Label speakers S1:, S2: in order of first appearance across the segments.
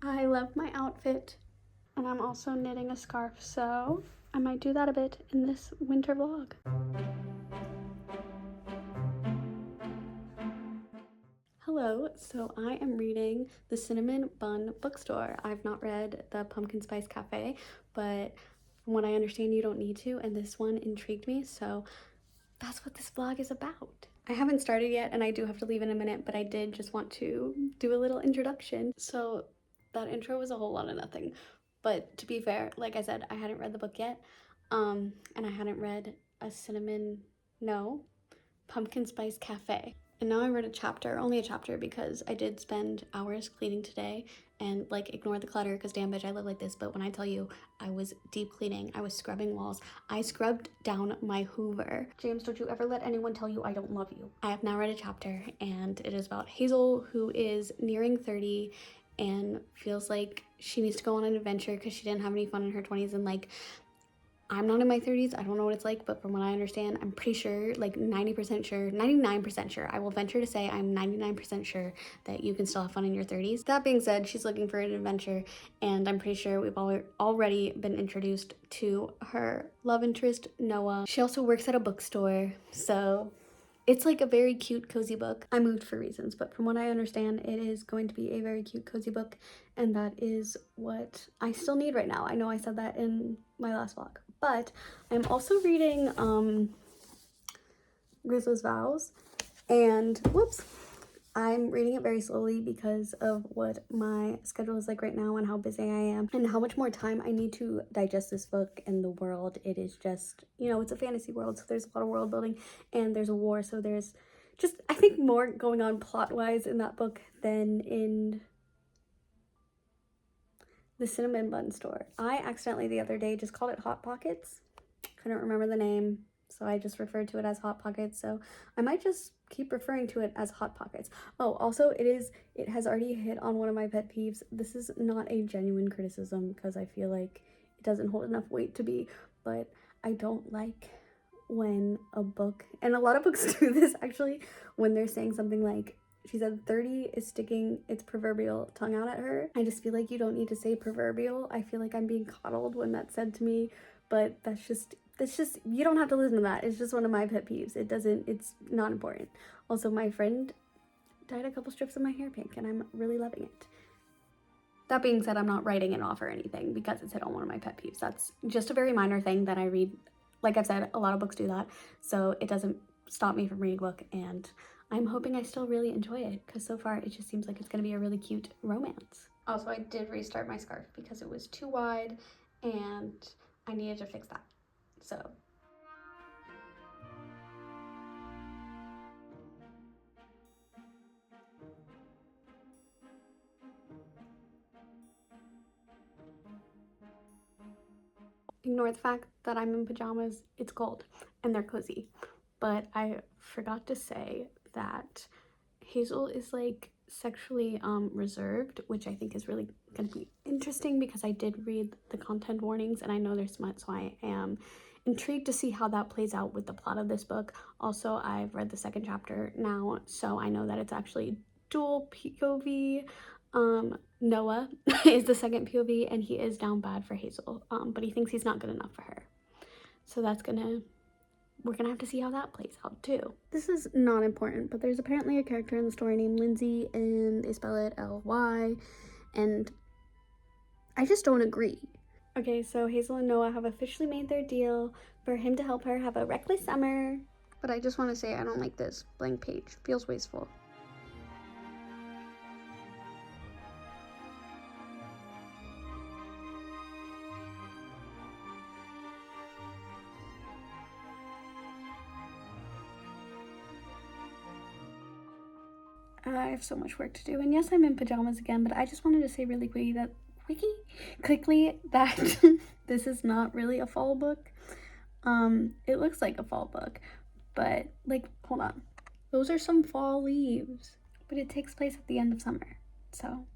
S1: I love my outfit, and I'm also knitting a scarf, so I might do that a bit in this winter vlog. Hello, so I am reading The Cinnamon Bun Bookstore. I've not read The Pumpkin Spice Cafe, but from what I understand, you don't need to, and this one intrigued me, so that's what this vlog is about. I haven't started yet, and I do have to leave in a minute, but I did just want to do a little introduction. So that intro was a whole lot of nothing. But to be fair, like I said, I hadn't read the book yet, and I hadn't read Pumpkin Spice Cafe. And now I read a chapter, only a chapter, because I did spend hours cleaning today and like ignore the clutter because damn bitch, I live like this. But when I tell you I was deep cleaning, I was scrubbing walls, I scrubbed down my Hoover. James, don't you ever let anyone tell you I don't love you. I have now read a chapter and it is about Hazel, who is nearing 30 and feels like she needs to go on an adventure because she didn't have any fun in her 20s. And like, I'm not in my 30s, I don't know what it's like, but from what I understand, I'm pretty sure, like 90% sure, 99% sure, I will venture to say I'm 99% sure that you can still have fun in your 30s. That being said, she's looking for an adventure, and I'm pretty sure we've already been introduced to her love interest, Noah. She also works at a bookstore, so it's like a very cute, cozy book. I moved for reasons, but from what I understand, it is going to be a very cute, cozy book, and that is what I still need right now. I know I said that in my last vlog, but I'm also reading Grizzly's Vows, and whoops, I'm reading it very slowly because of what my schedule is like right now and how busy I am and how much more time I need to digest this book and the world. It is just, you know, it's a fantasy world, so there's a lot of world building and there's a war, so there's just, I think, more going on plot-wise in that book than in The Cinnamon Bun Store. I accidentally the other day just called it Hot Pockets. Couldn't remember the name, so I just referred to it as Hot Pockets, so I might just keep referring to it as Hot Pockets. Oh, also it has already hit on one of my pet peeves. This is not a genuine criticism because I feel like it doesn't hold enough weight to be, but I don't like when a book, and a lot of books do this actually, when they're saying something like, she said 30 is sticking its proverbial tongue out at her. I just feel like you don't need to say proverbial. I feel like I'm being coddled when that's said to me, but that's just, you don't have to listen to that. It's just one of my pet peeves. It's not important. Also, my friend dyed a couple strips of my hair pink and I'm really loving it. That being said, I'm not writing it off or anything because it's hit on one of my pet peeves. That's just a very minor thing that I read. Like I've said, a lot of books do that, so it doesn't stop me from reading a book, and I'm hoping I still really enjoy it because so far it just seems like it's going to be a really cute romance. Also, I did restart my scarf because it was too wide and I needed to fix that. So ignore the fact that I'm in pajamas. It's cold and they're cozy, but I forgot to say that Hazel is like sexually reserved, which I think is really going to be interesting because I did read the content warnings and I know there's smut, so I am intrigued to see how that plays out with the plot of this book. Also, I've read the second chapter now, so I know that it's actually dual POV. Noah is the second POV and he is down bad for Hazel, but he thinks he's not good enough for her, so we're gonna have to see how that plays out too. This is not important, but there's apparently a character in the story named Lindsay and they spell it L-Y, and I just don't agree. Okay, so Hazel and Noah have officially made their deal for him to help her have a reckless summer. But I just want to say I don't like this blank page. Feels wasteful. I have so much work to do, and yes, I'm in pajamas again, but I just wanted to say really quickly that this is not really a fall book. It looks like a fall book, but like, hold on. Those are some fall leaves, but it takes place at the end of summer, so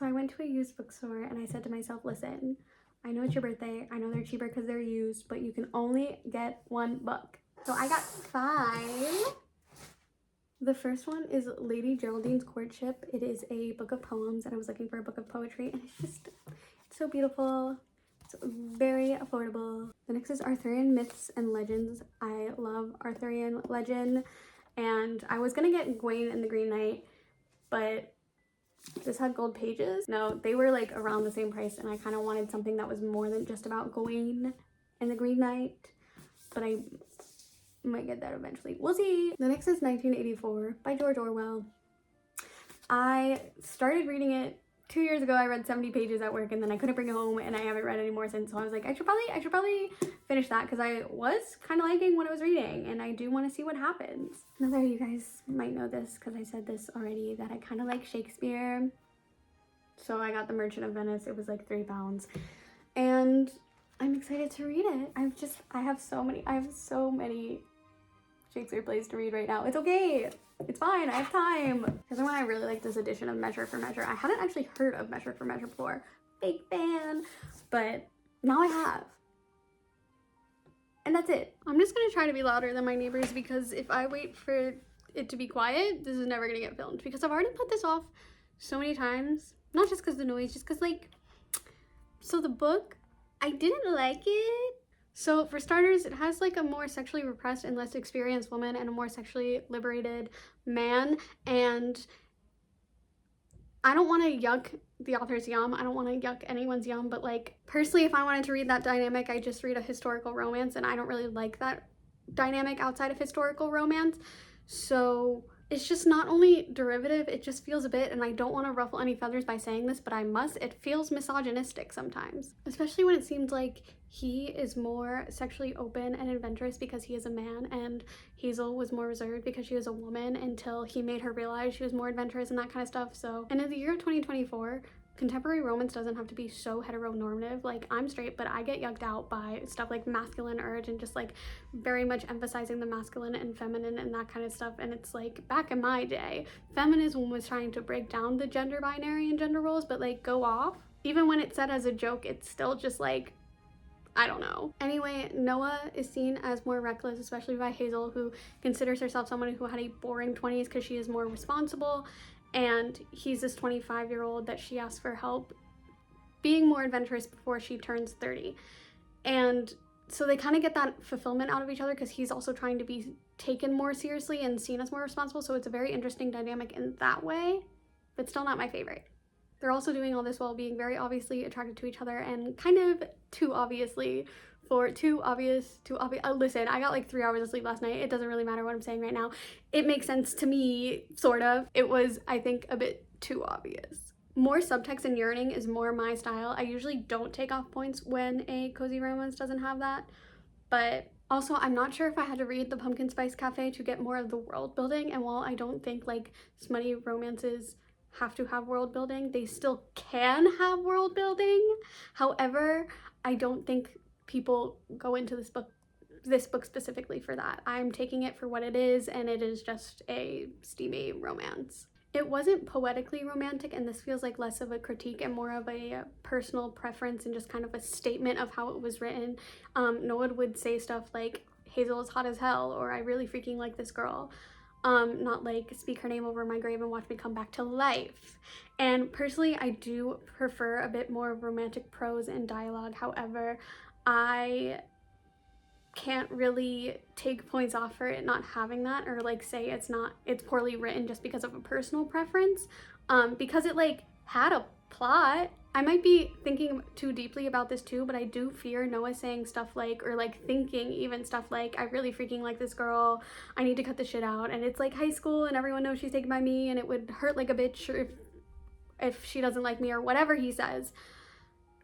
S1: I went to a used bookstore and I said to myself, listen, I know it's your birthday, I know they're cheaper because they're used, but you can only get one book. So I got 5 The first one is Lady Geraldine's Courtship. It is a book of poems, and I was looking for a book of poetry, and it's so beautiful. It's very affordable. The next is Arthurian Myths and Legends. I love Arthurian legend, and I was gonna get Gawain and the Green Knight, but this had gold pages. No, they were like around the same price, and I kind of wanted something that was more than just about Gawain and the Green Knight, but I might get that eventually. We'll see. The next is 1984 by George Orwell. I started reading it 2 years ago. I read 70 pages at work, and then I couldn't bring it home, and I haven't read any more since. So I was like, I should probably finish that, because I was kind of liking what I was reading, and I do want to see what happens. Another, you guys might know this because I said this already, that I kind of like Shakespeare. So I got The Merchant of Venice. It was like £3, and I'm excited to read it. I have so many Shakespeare plays to read right now. It's okay. It's fine. I have time. Because then when I really like this edition of Measure for Measure, I hadn't actually heard of Measure for Measure before. Big fan. But now I have. And that's it. I'm just going to try to be louder than my neighbors, because if I wait for it to be quiet, this is never going to get filmed. Because I've already put this off so many times. Not just because of the noise, just because, like, so the book, I didn't like it. So for starters, it has like a more sexually repressed and less experienced woman and a more sexually liberated man, and I don't want to yuck the author's yum. I don't want to yuck anyone's yum, but like personally, if I wanted to read that dynamic, I just read a historical romance, and I don't really like that dynamic outside of historical romance. So it's just not only derivative, it just feels a bit, and I don't want to ruffle any feathers by saying this, but I must, it feels misogynistic sometimes. Especially when it seems like he is more sexually open and adventurous because he is a man, and Hazel was more reserved because she was a woman, until he made her realize she was more adventurous and that kind of stuff. So, and in the year of 2024, contemporary romance doesn't have to be so heteronormative. Like, I'm straight, but I get yucked out by stuff like masculine urge and just like very much emphasizing the masculine and feminine and that kind of stuff. And it's like, back in my day, feminism was trying to break down the gender binary and gender roles, but like go off. Even when it's said as a joke, it's still just like, I don't know. Anyway, Noah is seen as more reckless, especially by Hazel, who considers herself someone who had a boring 20s because she is more responsible. And he's this 25-year-old that she asks for help being more adventurous before she turns 30. And so they kind of get that fulfillment out of each other, because he's also trying to be taken more seriously and seen as more responsible. So it's a very interesting dynamic in that way, but still not my favorite. They're also doing all this while being very obviously attracted to each other, and kind of too obviously for too obvious. Listen, I got like 3 hours of sleep last night. It doesn't really matter what I'm saying right now. It makes sense to me, sort of. It was, I think, a bit too obvious. More subtext and yearning is more my style. I usually don't take off points when a cozy romance doesn't have that, but also I'm not sure if I had to read The Pumpkin Spice Cafe to get more of the world building, and while I don't think like smutty romances have to have world building, they still can have world building. However, I don't think people go into this book specifically for that. I'm taking it for what it is, and it is just a steamy romance. It wasn't poetically romantic, and this feels like less of a critique and more of a personal preference and just kind of a statement of how it was written. Noah would say stuff like, Hazel is hot as hell, or I really freaking like this girl. Not like, speak her name over my grave and watch me come back to life. And personally, I do prefer a bit more romantic prose and dialogue. However, I can't really take points off for it not having that, or like say it's poorly written just because of a personal preference, because it like had a plot. I might be thinking too deeply about this too, but I do fear Noah saying stuff like, or like thinking even stuff like, I really freaking like this girl, I need to cut this shit out, and it's like high school and everyone knows she's taken by me, and it would hurt like a bitch if she doesn't like me, or whatever he says.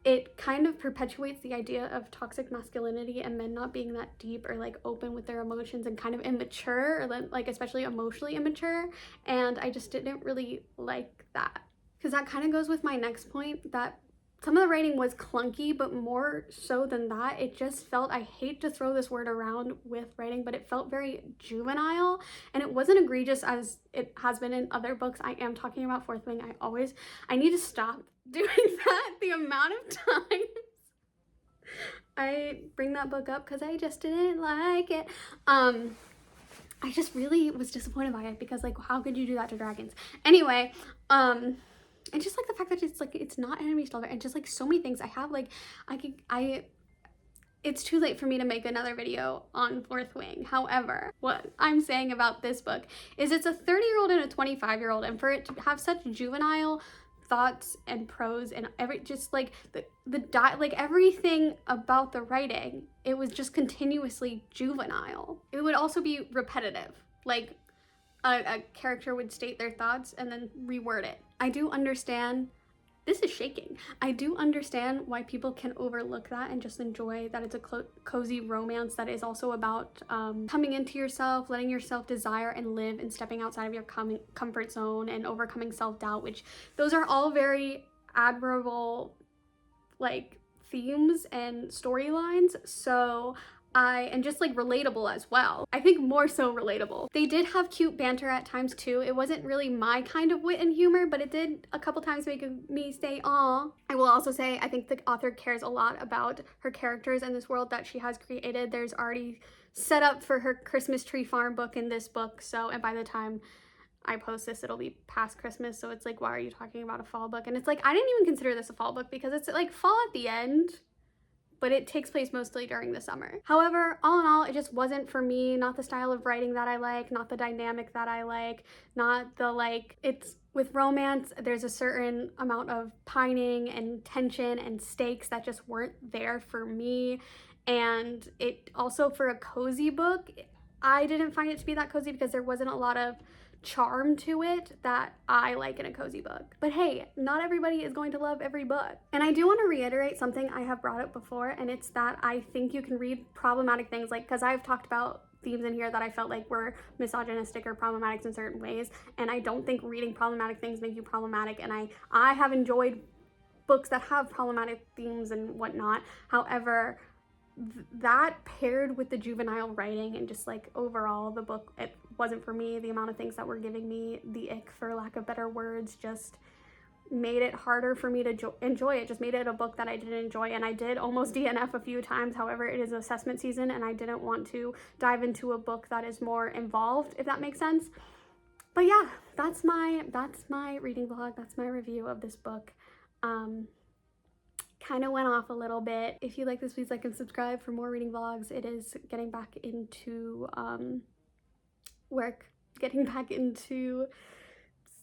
S1: It kind of perpetuates the idea of toxic masculinity and men not being that deep or like open with their emotions, and kind of immature, or like especially emotionally immature, and I just didn't really like that. Because that kind of goes with my next point, that some of the writing was clunky, but more so than that, it just felt, I hate to throw this word around with writing, but it felt very juvenile, and it wasn't egregious as it has been in other books. I am talking about Fourth Wing. I need to stop doing that the amount of times I bring that book up, because I just didn't like it. I just really was disappointed by it because, like, how could you do that to dragons? Anyway, and just like the fact that it's like it's not enemies to lover, and just like so many things I have, like it's too late for me to make another video on Fourth Wing. However, what I'm saying about this book is it's a 30-year-old and a 25-year-old, and for it to have such juvenile thoughts and prose and just like like everything about the writing, it was just continuously juvenile. It would also be repetitive, like a character would state their thoughts and then reword it. I do understand. This is shaking. I do understand why people can overlook that and just enjoy that it's a cozy romance that is also about coming into yourself, letting yourself desire and live, and stepping outside of your comfort zone and overcoming self-doubt, which those are all very admirable, like, themes and storylines. So and just like relatable as well. I think more so relatable. They did have cute banter at times too. It wasn't really my kind of wit and humor, but it did a couple times make me say aw. I will also say I think the author cares a lot about her characters and this world that she has created. There's already set up for her Christmas tree farm book in this book, so, and by the time I post this, it'll be past Christmas, so it's like, why are you talking about a fall book? And it's like, I didn't even consider this a fall book because it's like fall at the end, but it takes place mostly during the summer. However, all in all, it just wasn't for me. Not the style of writing that I like, not the dynamic that I like, not the, like, it's with romance, there's a certain amount of pining and tension and stakes that just weren't there for me. And it also, for a cozy book, I didn't find it to be that cozy because there wasn't a lot of charm to it that I like in a cozy book. But hey, not everybody is going to love every book. And I do want to reiterate something I have brought up before, and it's that I think you can read problematic things, like, because I've talked about themes in here that I felt like were misogynistic or problematic in certain ways, and I don't think reading problematic things make you problematic, and I have enjoyed books that have problematic themes and whatnot. However, that paired with the juvenile writing and just like overall the book, it wasn't for me. The amount of things that were giving me the ick, for lack of better words, just made it harder for me to enjoy it, just made it a book that I didn't enjoy. And I did almost DNF a few times. However, it is assessment season and I didn't want to dive into a book that is more involved, if that makes sense. But yeah, that's my reading vlog. That's my review of this book. Kind of went off a little bit. If you like this, please like and subscribe for more reading vlogs. It is getting back into work, getting back into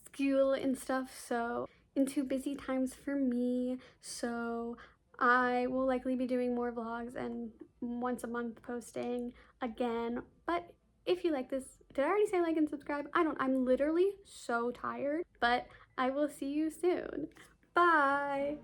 S1: school and stuff, so into busy times for me. So I will likely be doing more vlogs and once a month posting again. But if you like this, did I already say like and subscribe? I'm literally so tired, but I will see you soon. Bye.